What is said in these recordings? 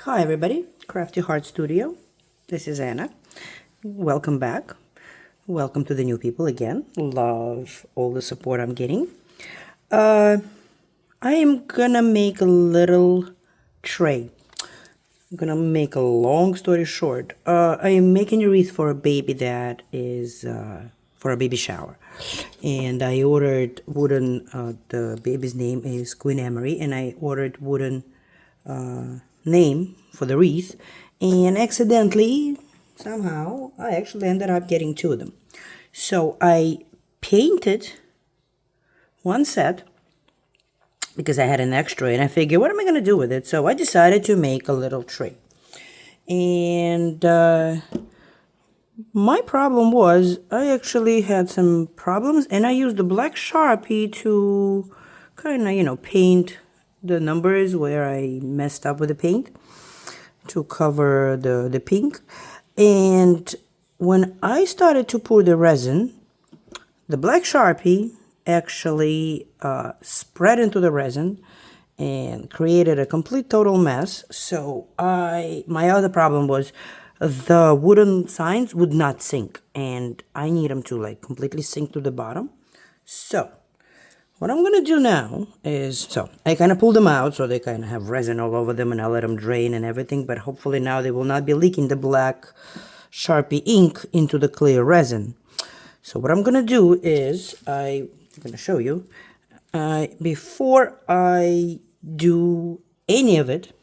Hi everybody, Crafty Heart Studio. This is Anna. Welcome back. Welcome to the new people again. Love all the support I'm getting. I am gonna make a little tray. I'm gonna make a long story short. I am making a wreath for a baby that is for a baby shower. And I ordered wooden, the baby's name is Queen Emery, and I ordered wooden name for the wreath, and accidentally somehow I actually ended up getting two of them. So I painted one set because I had an extra, and I figured, what am I going to do with it? So I decided to make a little tray. And my problem was I actually had some problems, and I used the black Sharpie to kind of, paint the numbers where I messed up with the paint to cover the pink. And when I started to pour the resin, the black Sharpie actually spread into the resin and created a complete total mess. So my other problem was the wooden signs would not sink, and I need them to like completely sink to the bottom. So what I'm gonna do now is, so I kind of pulled them out so they kind of have resin all over them, and I let them drain and everything, but hopefully now they will not be leaking the black Sharpie ink into the clear resin. So what I'm gonna do is, I'm gonna show you, before I do any of it,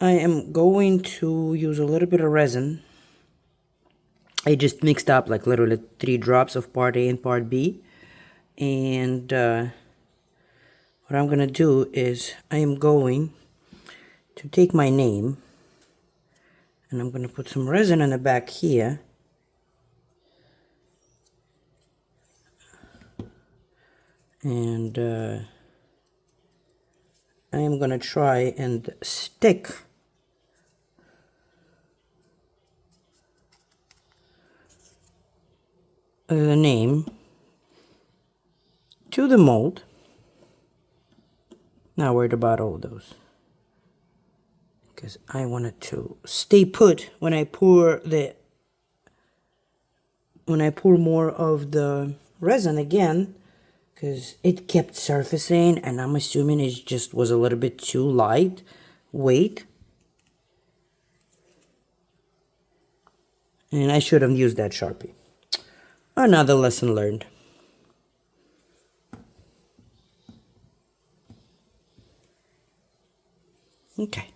I am going to use a little bit of resin. I just mixed up like literally 3 drops of part A and part B. And what I'm gonna do is I am going to take my name, and I'm gonna put some resin on the back here, and I am gonna try and stick the name to the mold. Not worried about all those, because I wanted to stay put when I pour more of the resin again, because it kept surfacing, and I'm assuming it just was a little bit too light weight, and I should have used that Sharpie. Another lesson learned. Okay.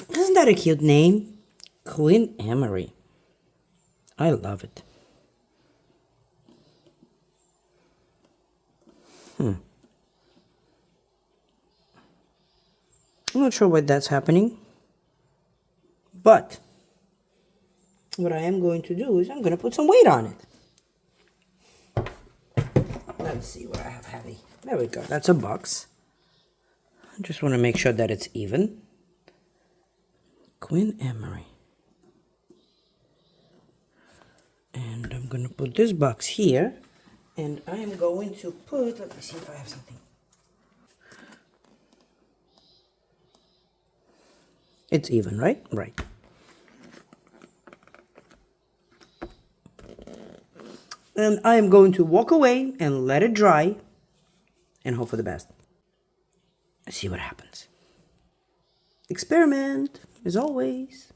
Isn't that a cute name? Queen Emery. I love it. I'm not sure why that's happening, but what I am going to do is I'm going to put some weight on it. Let's see what I have heavy. There we go. That's a box. I just want to make sure that it's even. Queen Emery. And I'm going to put this box here. And I am going to put, let me see if I have something. It's even, right? Right. And I am going to walk away and let it dry and hope for the best. Let's see what happens. Experiment, as always.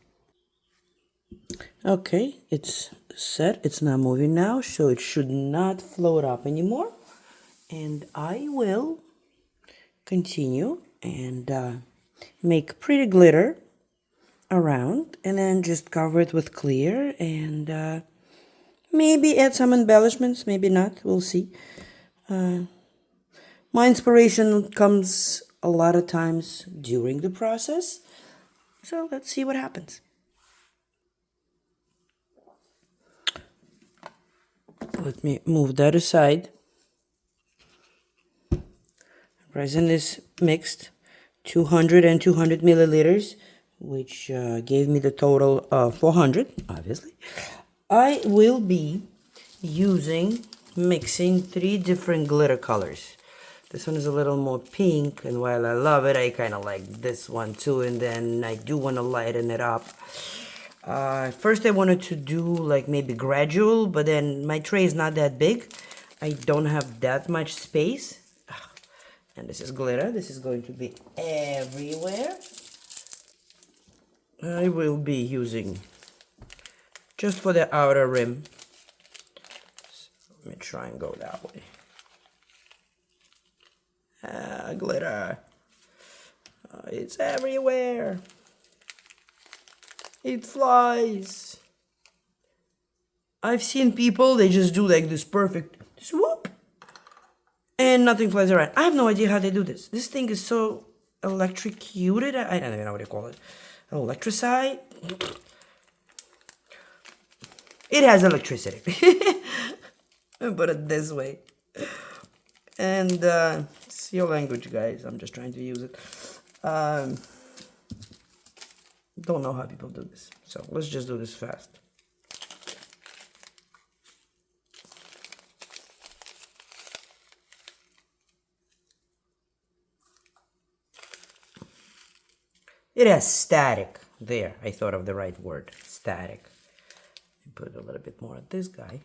Okay, it's set. It's not moving now, so it should not float up anymore. And I will continue and make pretty glitter around, and then just cover it with clear, and maybe add some embellishments, maybe not, we'll see. My inspiration comes a lot of times during the process, so let's see what happens. Let me move that aside. Resin is mixed, 200 and 200 milliliters, which gave me the total of 400, obviously. I will be mixing 3 different glitter colors. This one is a little more pink, and while I love it, I kind of like this one too, and then I do want to lighten it up. First I wanted to do like maybe gradual, but then my tray is not that big. I don't have that much space. And this is glitter. This is going to be everywhere. I will be using just for the outer rim. So let me try and go that way. Glitter. It's everywhere. It flies. I've seen people, they just do like this perfect swoop and nothing flies around. I have no idea how they do this. This thing is so electrocuted. I don't even know what you call it. Electricide. It has electricity. Put it this way. And it's your language, guys. I'm just trying to use it. Don't know how people do this. So let's just do this fast. It has static. There, I thought of the right word. Static. Put a little bit more of this guy.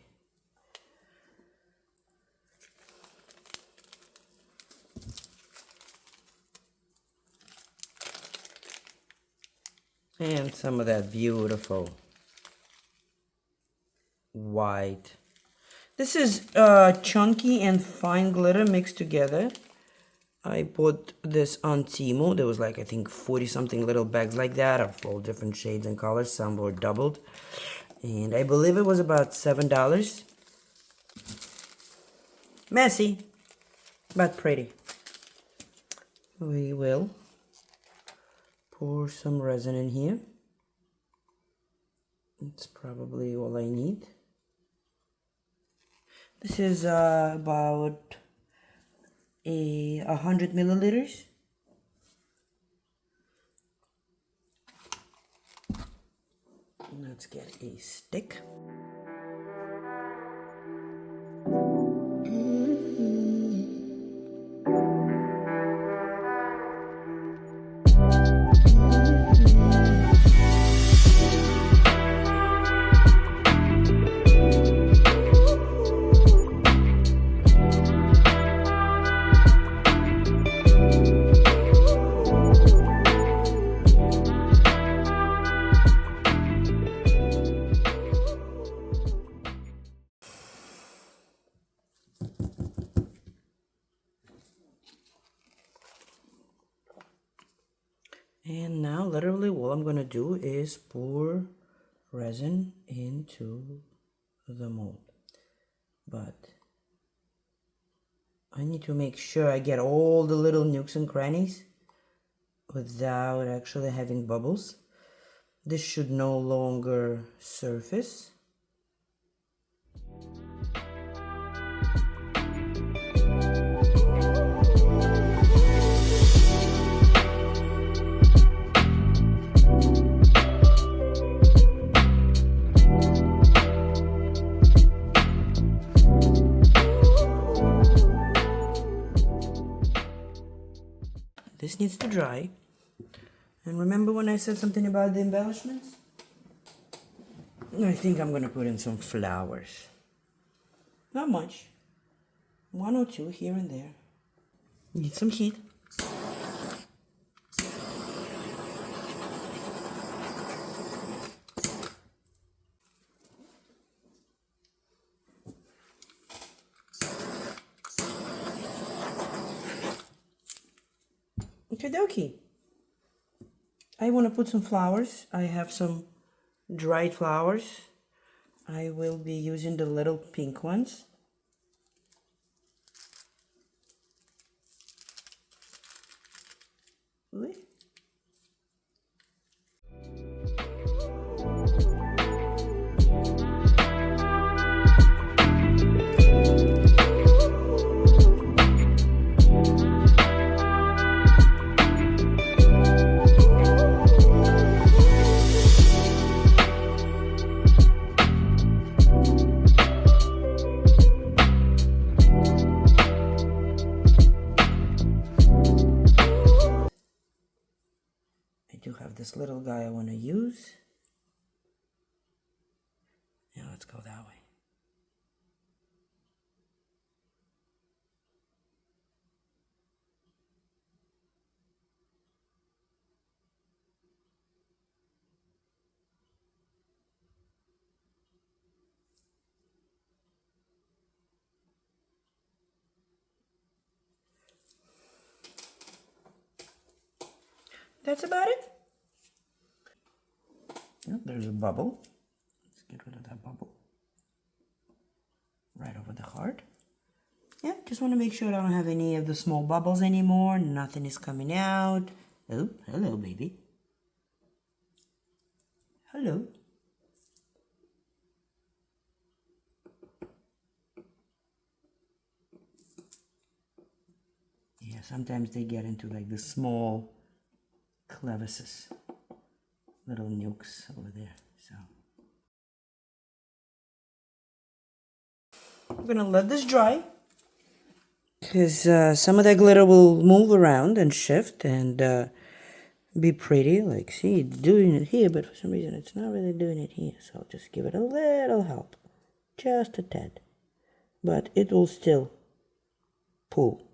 And some of that beautiful white. This is chunky and fine glitter mixed together. I bought this on Temu. There was like, I think 40 something little bags like that of all different shades and colors. Some were doubled. And I believe it was about $7. Messy, but pretty. We will pour some resin in here. It's probably all I need. This is about 100 milliliters. Let's get a stick. And now literally all I'm gonna do is pour resin into the mold. But I need to make sure I get all the little nooks and crannies without actually having bubbles. This should no longer surface. This needs to dry. And remember when I said something about the embellishments? I think I'm gonna put in some flowers. Not much. 1 or 2 here and there. Need some heat. Okie-dokie. I want to put some flowers. I have some dried flowers. I will be using the little pink ones. Really? this little guy I want to use. Yeah, let's go that way. That's about it. Oh, there's a bubble. Let's get rid of that bubble. Right over the heart. Yeah, just want to make sure I don't have any of the small bubbles anymore. Nothing is coming out. Oh, hello, baby. Hello. Yeah, sometimes they get into like the small crevices, little nukes over there. So I'm gonna let this dry because some of that glitter will move around and shift and be pretty. Like, see, it's doing it here, but for some reason it's not really doing it here. So I'll just give it a little help, just a tad, but it will still pull.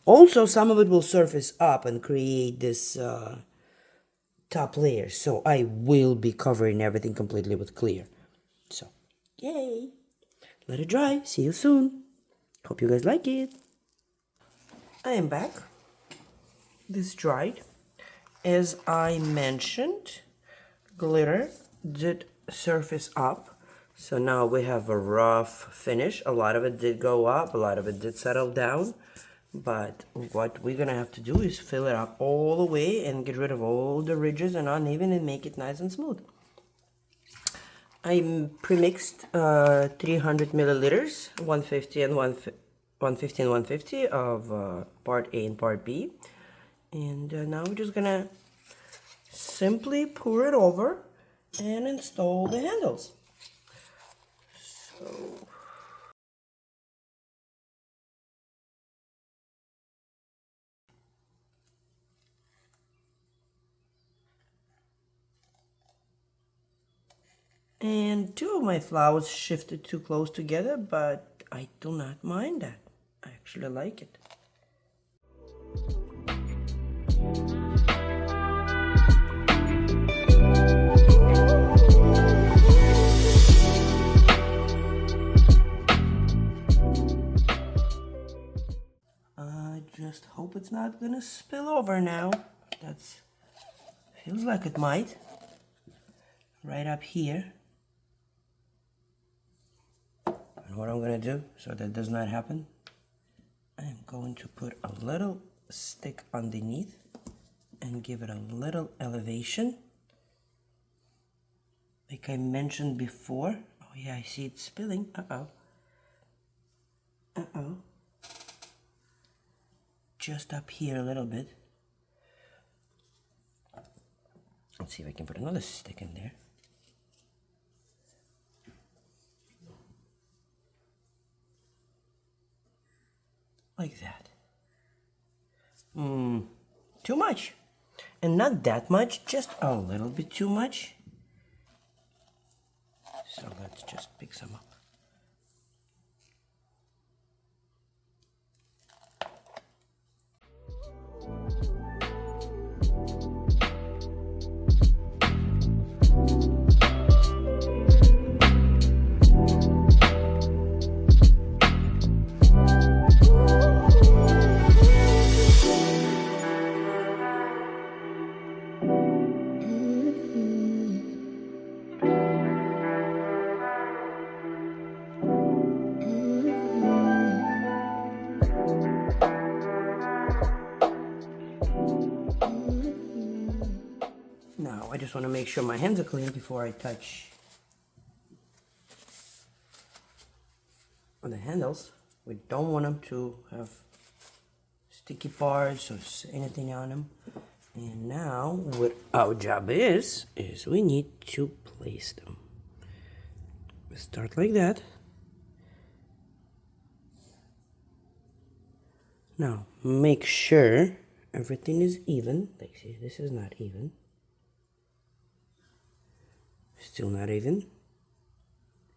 Also, some of it will surface up and create this top layer. So I will be covering everything completely with clear. So, yay! Let it dry. See you soon. Hope you guys like it. I am back. This dried. As I mentioned, glitter did surface up. So now we have a rough finish. A lot of it did go up. A lot of it did settle down. But what we're gonna have to do is fill it up all the way and get rid of all the ridges and uneven and make it nice and smooth. I pre-mixed 300 milliliters, 150 and 150 and 150 of part A and part B. And now we're just gonna simply pour it over and install the handles. So and two of my flowers shifted too close together, but I do not mind that. I actually like it. I just hope it's not gonna spill over now. That's feels like it might. Right up here. And what I'm gonna do so that does not happen, I'm going to put a little stick underneath and give it a little elevation. Like I mentioned before. Oh yeah, I see it spilling. Uh-oh. Uh-oh. Just up here a little bit. Let's see if I can put another stick in there. Like that. Too much. And not that much, just a little bit too much. So let's just pick some up. Now, I just want to make sure my hands are clean before I touch the handles. We don't want them to have sticky parts or anything on them. And now, what our job is we need to place them. We start like that. Now, make sure everything is even. Like, see, this is not even. Still not even.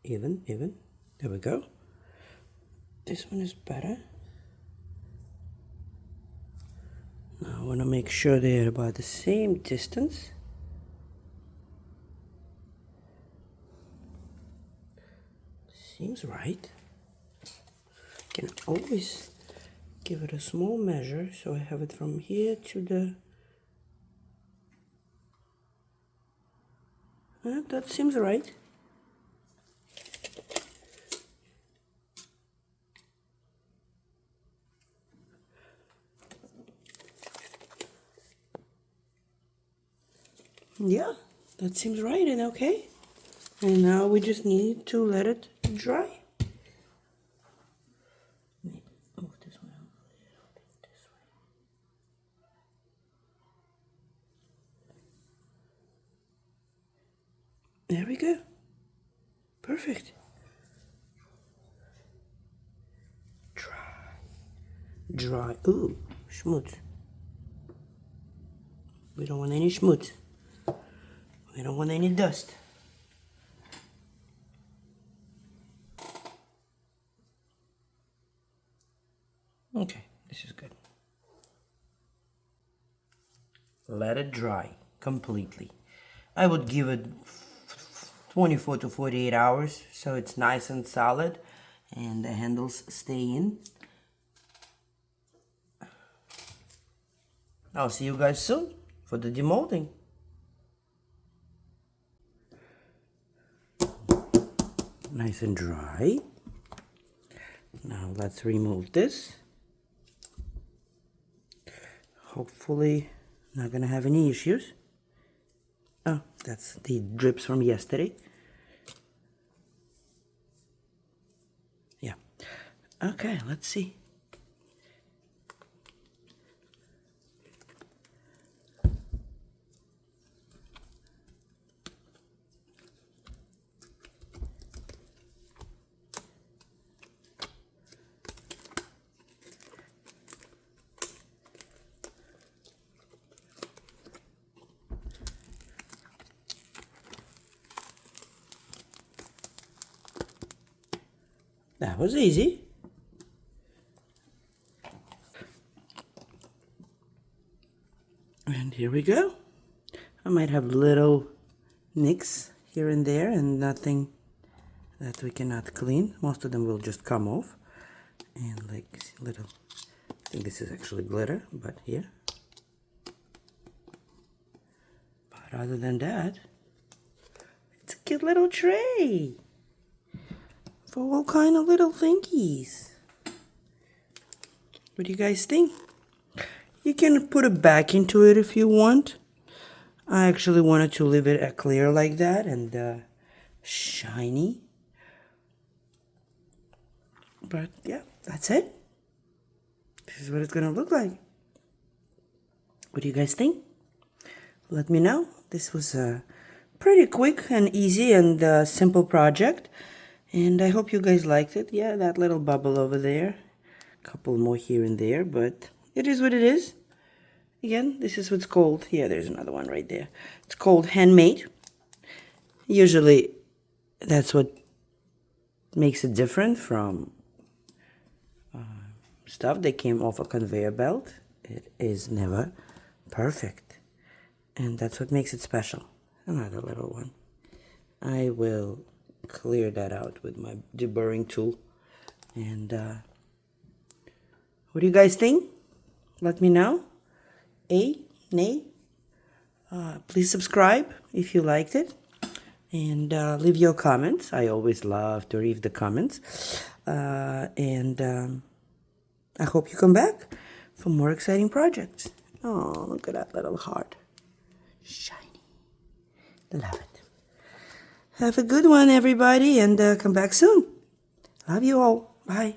Even. There we go. This one is better. Now I want to make sure they're about the same distance. Seems right. Can always give it a small measure, so I have it from here to the... that seems right. Yeah, that seems right and okay. And now we just need to let it dry. Move this one a little bit this way. There we go. Perfect. Dry. Ooh, schmutz. We don't want any schmutz. We don't want any dust. Okay, this is good. Let it dry completely. I would give it 24 to 48 hours so it's nice and solid and the handles stay in. I'll see you guys soon for the demolding. Nice and dry. Now let's remove this. Hopefully not gonna have any issues. Oh, that's the drips from yesterday. Yeah. Okay, let's see. That was easy. And here we go. I might have little nicks here and there and nothing that we cannot clean. Most of them will just come off. And like little, I think this is actually glitter, but here. But other than that, it's a cute little tray for all kind of little thingies. What do you guys think? You can put a back into it if you want. I actually wanted to leave it clear like that and shiny. But yeah, that's it. This is what it's gonna look like. What do you guys think? Let me know. This was a pretty quick and easy and simple project. And I hope you guys liked it. Yeah, that little bubble over there. A couple more here and there, but it is what it is. Again, this is what's called, yeah, there's another one right there. It's called handmade. Usually, that's what makes it different from stuff that came off a conveyor belt. It is never perfect. And that's what makes it special. Another little one. I will clear that out with my deburring tool. And what do you guys think? Let me know. Nay? Please subscribe if you liked it. And leave your comments. I always love to read the comments. And I hope you come back for more exciting projects. Oh, look at that little heart. Shiny. Love it. Have a good one, everybody, and come back soon. Love you all. Bye.